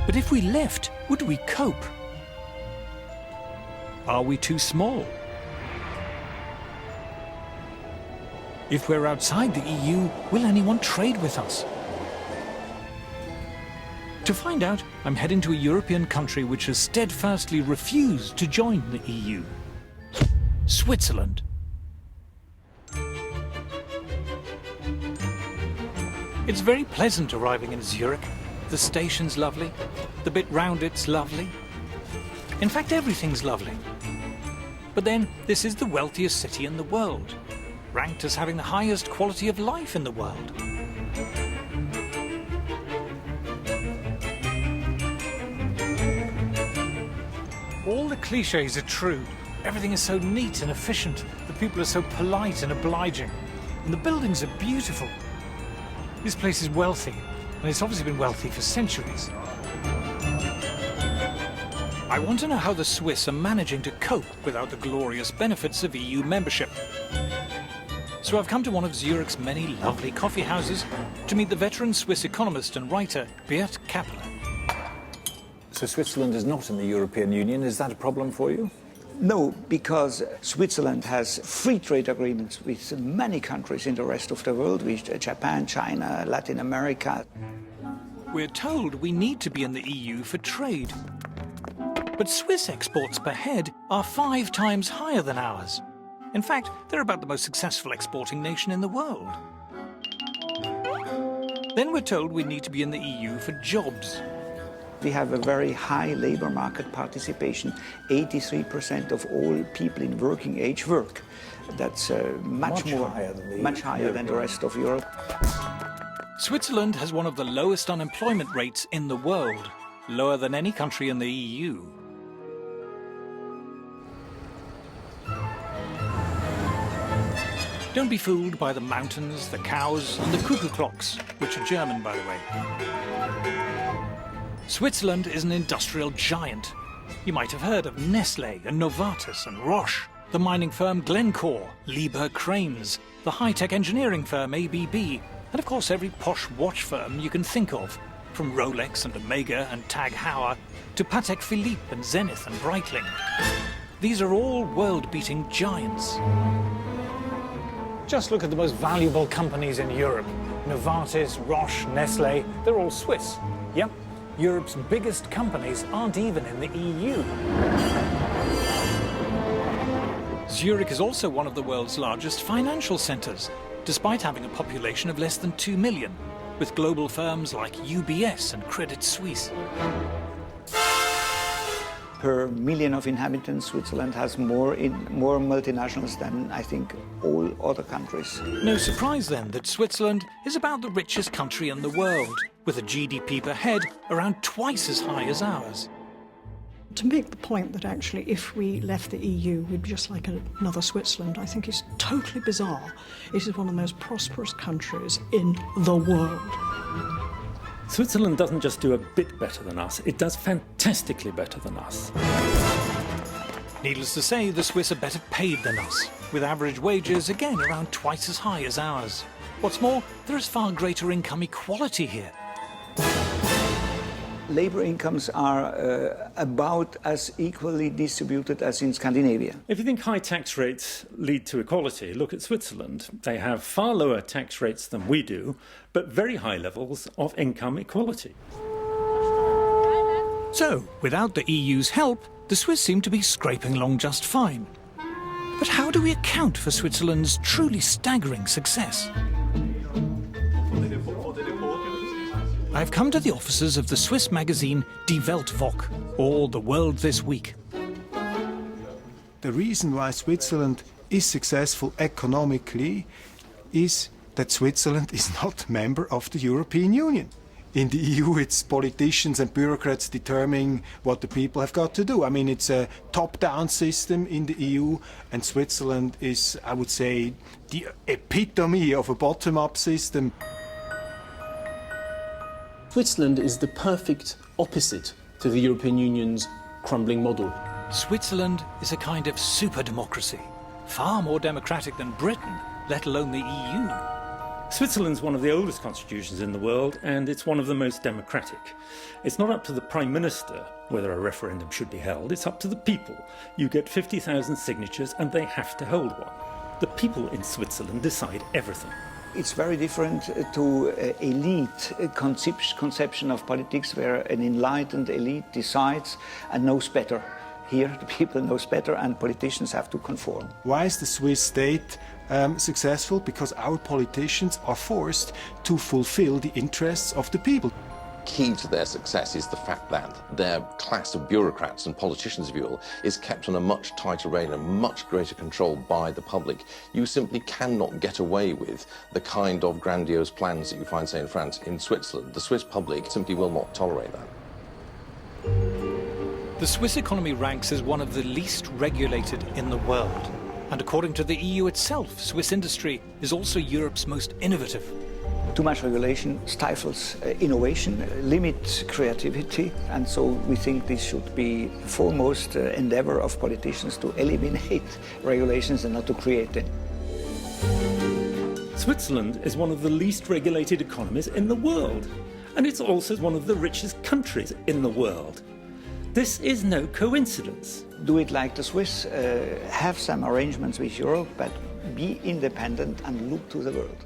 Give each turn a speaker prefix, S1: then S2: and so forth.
S1: But if we left, would we cope? Are we too small? If we're outside the EU, will anyone trade with us? To find out, I'm heading to a European country which has steadfastly refused to join the EU. Switzerland. It's very pleasant arriving in Zurich. The station's lovely. The bit round it's lovely. In fact, everything's lovely. But then, this is the wealthiest city in the world, ranked as having the highest quality of life in the world. All the cliches are true. Everything is so neat and efficient. The people are so polite and obliging. And the buildings are beautiful. This place is wealthy, and it's obviously been wealthy for centuries. I want to know how the Swiss are managing to cope without the glorious benefits of EU membership. So I've come to one of Zurich's many lovely coffee houses to meet the veteran Swiss economist and writer Beat Kappeler.
S2: So Switzerland is not in the European Union. Is that a problem for you?
S3: No, because Switzerland has free trade agreements with many countries in the rest of the world, with Japan, China, Latin America.
S1: We're told we need to be in the EU for trade. But Swiss exports per head are 5 times higher than ours. In fact, they're about the most successful exporting nation in the world. Then we're told we need to be in the EU for jobs.
S3: We have a very high labor market participation. 83% of all people in working age work. That's much higher than the rest of Europe.
S1: Switzerland has one of the lowest unemployment rates in the world, lower than any country in the EU. Don't be fooled by the mountains, the cows, and the cuckoo clocks, which are German, by the way. Switzerland is an industrial giant. You might have heard of Nestlé and Novartis and Roche, the mining firm Glencore, Liebherr Cranes, the high-tech engineering firm ABB, and of course every posh watch firm you can think of, from Rolex and Omega and Tag Heuer to Patek Philippe and Zenith and Breitling. These are all world-beating giants. Just look at the most valuable companies in Europe. Novartis, Roche, Nestlé, they're all Swiss. Yep. Europe's biggest companies aren't even in the EU. Zurich is also one of the world's largest financial centres, despite having a population of less than 2 million, with global firms like UBS and Credit Suisse.
S3: Per million of inhabitants, Switzerland has more multinationals than, I think, all other countries.
S1: No surprise, then, that Switzerland is about the richest country in the world, with a GDP per head around twice as high as ours.
S4: To make the point that actually if we left the EU we'd be just like another Switzerland, I think is totally bizarre. It is one of the most prosperous countries in the world.
S5: Switzerland doesn't just do a bit better than us, it does fantastically better than us.
S1: Needless to say, the Swiss are better paid than us, with average wages again around twice as high as ours. What's more, there is far greater income equality here.
S3: Labour incomes are about as equally distributed as in Scandinavia.
S5: If you think high tax rates lead to equality, look at Switzerland. They have far lower tax rates than we do, but very high levels of income equality.
S1: So, without the EU's help, the Swiss seem to be scraping along just fine. But how do we account for Switzerland's truly staggering success? I've come to the offices of the Swiss magazine Die Weltwoche, or The World This Week.
S6: The reason why Switzerland is successful economically is that Switzerland is not a member of the European Union. In the EU, it's politicians and bureaucrats determining what the people have got to do. I mean, it's a top-down system in the EU, and Switzerland is, I would say, the epitome of a bottom-up system.
S7: Switzerland is the perfect opposite to the European Union's crumbling model.
S1: Switzerland is a kind of super democracy, far more democratic than Britain, let alone the EU.
S5: Switzerland's one of the oldest constitutions in the world, and it's one of the most democratic. It's not up to the Prime Minister whether a referendum should be held, it's up to the people. You get 50,000 signatures and they have to hold one. The people in Switzerland decide everything.
S3: It's very different to elite conception of politics, where an enlightened elite decides and knows better. Here the people knows better and politicians have to conform.
S6: Why is the Swiss state successful? Because our politicians are forced to fulfill the interests of the people.
S8: Key to their success is the fact that their class of bureaucrats and politicians, if you will, is kept on a much tighter rein and much greater control by the public. You simply cannot get away with the kind of grandiose plans that you find, say, in France. In Switzerland, the Swiss public simply will not tolerate that.
S1: The Swiss economy ranks as one of the least regulated in the world. And according to the EU itself, Swiss industry is also Europe's most innovative.
S3: Too much regulation stifles innovation, limits creativity, and so we think this should be the foremost endeavor of politicians to eliminate regulations and not to create them.
S5: Switzerland is one of the least regulated economies in the world, and it's also one of the richest countries in the world. This is no coincidence.
S3: Do it like the Swiss, have some arrangements with Europe, but be independent and look to the world.